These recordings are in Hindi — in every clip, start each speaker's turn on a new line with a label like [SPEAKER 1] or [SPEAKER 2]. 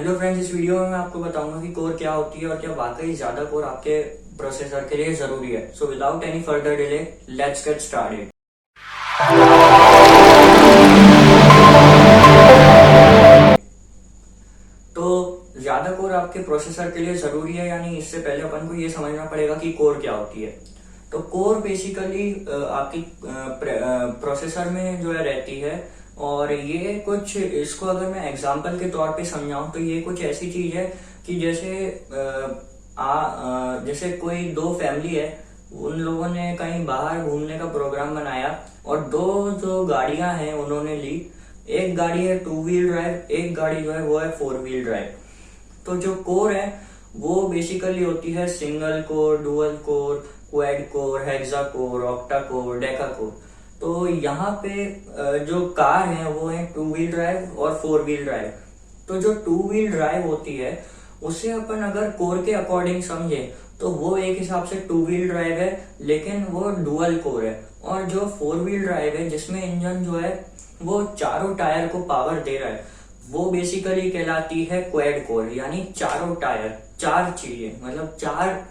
[SPEAKER 1] हेलो फ्रेंड्स, इस वीडियो में मैं आपको बताऊंगा कि कोर क्या होती है और क्या वाकई ज्यादा कोर आपके प्रोसेसर के लिए जरूरी है। So without any further delay, let's get started. तो ज्यादा कोर आपके प्रोसेसर के लिए जरूरी है, यानी इससे पहले अपन को ये समझना पड़ेगा कि कोर क्या होती है। तो कोर बेसिकली आपकी प्रोसेसर में जो है रहती है, और ये कुछ, इसको अगर मैं एग्जांपल के तौर पे समझाऊं तो ये कुछ ऐसी चीज है कि जैसे कोई दो फैमिली है, उन लोगों ने कहीं बाहर घूमने का प्रोग्राम बनाया और दो जो गाड़ियां हैं उन्होंने ली। एक गाड़ी है 2 व्हील ड्राइव, एक गाड़ी जो है वो है 4 व्हील ड्राइव। तो जो कोर है वो बेसिकली होती है single core, dual core, quad core, hexa core, octa core, Deka core. तो यहाँ पे जो कार है वो है 2 व्हील ड्राइव और 4 व्हील ड्राइव। तो जो 2 व्हील ड्राइव होती है उसे अपन अगर कोर के अकॉर्डिंग समझे तो वो एक हिसाब से 2 व्हील ड्राइव है, लेकिन वो डुअल कोर है। और जो 4 व्हील ड्राइव है जिसमें इंजन जो है वो चारों टायर को पावर दे रहा है, वो बेसिकली कहलाती है क्वाड कोर। यानी चारों टायर, चार चीजें, मतलब चार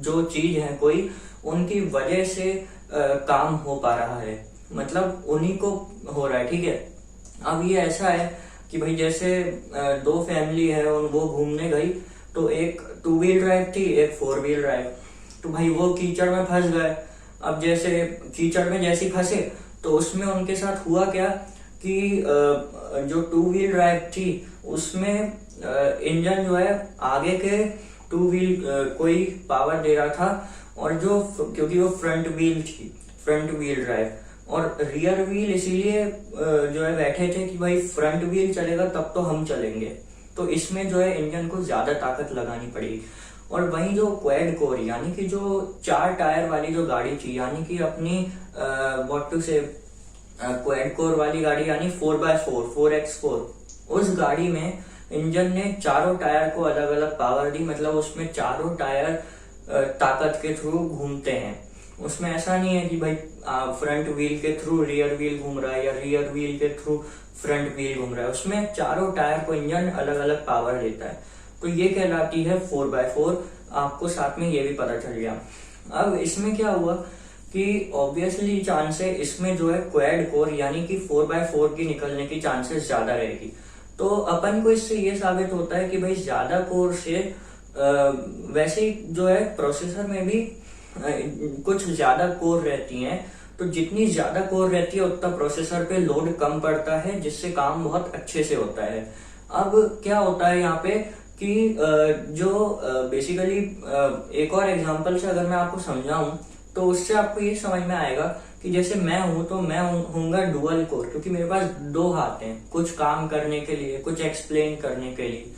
[SPEAKER 1] जो चीज है कोई, उनकी वजह से काम हो पा रहा है, मतलब उन्हीं को हो रहा है। ठीक है, अब ये ऐसा है कि भाई जैसे दो फैमिली है, वो घूमने गई, तो एक 2 व्हील ड्राइव थी, एक 4 व्हील ड्राइव। तो भाई वो कीचड़ में फंस गए। अब जैसे कीचड़ में जैसे फंसे तो उसमें उनके साथ हुआ क्या कि जो 2 व्हील ड्राइव थी उसमें इंजन जो है आगे के 2 व्हील कोई पावर दे रहा था, और जो क्योंकि वो फ्रंट व्हील थी, फ्रंट व्हील ड्राइव, और रियर व्हील इसीलिए जो है बैठे थे कि भाई फ्रंट व्हील चलेगा तब तो हम चलेंगे। तो इसमें जो है इंजन को ज्यादा ताकत लगानी पड़ेगी। और वहीं जो क्वाड कोर, यानी कि जो 4 टायर वाली जो गाड़ी थी, यानी कि अपनी व्हाट टू से क्वाड कोर वाली गाड़ी, यानी 4x4, 4x4, उस गाड़ी में इंजन ने चारों टायर को अलग अलग पावर दी। मतलब उसमें चारों टायर ताकत के थ्रू घूमते हैं। उसमें ऐसा नहीं है कि भाई फ्रंट व्हील के थ्रू रियर व्हील घूम रहा है या रियर व्हील के थ्रू फ्रंट व्हील घूम रहा है। उसमें चारों टायर को इंजन अलग अलग पावर देता है। तो ये कहलाती है 4x4। आपको साथ में ये भी पता चल गया। अब इसमें क्या हुआ कि ऑब्वियसली चांस है इसमें जो है क्वाड कोर यानी कि 4x4 की निकलने की चांसेस ज्यादा रहेगी। तो अपन को इससे ये साबित होता है कि भाई ज्यादा कोर से वैसे ही जो है प्रोसेसर में भी कुछ ज्यादा कोर रहती हैं। तो जितनी ज्यादा कोर रहती है उतना प्रोसेसर पे लोड कम पड़ता है, जिससे काम बहुत अच्छे से होता है। अब क्या होता है यहाँ पे कि जो बेसिकली एक और एग्जांपल से अगर मैं आपको समझाऊं तो उससे आपको ये समझ में आएगा कि जैसे मैं हूं तो मैं हूँगा डुअल कोर, क्योंकि मेरे पास दो हाथ हैं, कुछ काम करने के लिए, कुछ एक्सप्लेन करने के लिए।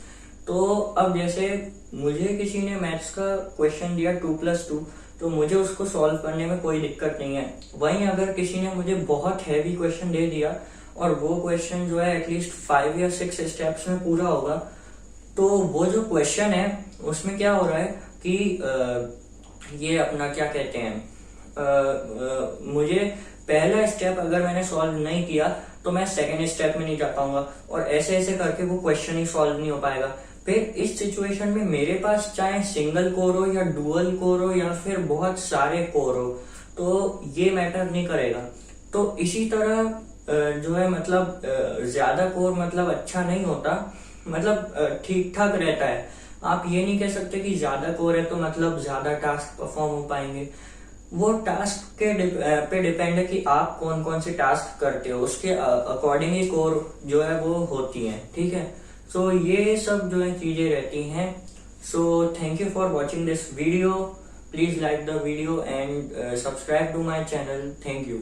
[SPEAKER 1] तो अब जैसे मुझे किसी ने मैथ्स का क्वेश्चन दिया 2+2, तो मुझे उसको सॉल्व करने में कोई दिक्कत नहीं है। वहीं अगर किसी ने मुझे बहुत हैवी क्वेश्चन दे दिया और वो क्वेश्चन जो है एटलीस्ट 5 या 6 स्टेप्स में पूरा होगा, तो वो जो क्वेश्चन है उसमें क्या हो रहा है कि ये अपना क्या कहते हैं, मुझे पहला स्टेप अगर मैंने सॉल्व नहीं किया तो मैं सेकंड स्टेप में नहीं जा पाऊंगा, और ऐसे ऐसे करके वो क्वेश्चन ही सॉल्व नहीं हो पाएगा। फिर इस सिचुएशन में मेरे पास चाहे सिंगल कोर हो या डुअल कोर हो या फिर बहुत सारे कोर हो, तो ये मैटर नहीं करेगा। तो इसी तरह जो है, मतलब ज्यादा कोर मतलब अच्छा नहीं होता, मतलब ठीक ठाक रहता है। आप ये नहीं कह सकते कि ज्यादा कोर है तो मतलब ज्यादा टास्क परफॉर्म हो पाएंगे। वो टास्क के पे डिपेंड है कि आप कौन कौन से टास्क करते हो, उसके अकॉर्डिंग ही कोर जो है वो होती है। ठीक है, सो ये सब जो है चीजें रहती हैं। So thank you for watching this video. Please like the video and subscribe to my channel. Thank you.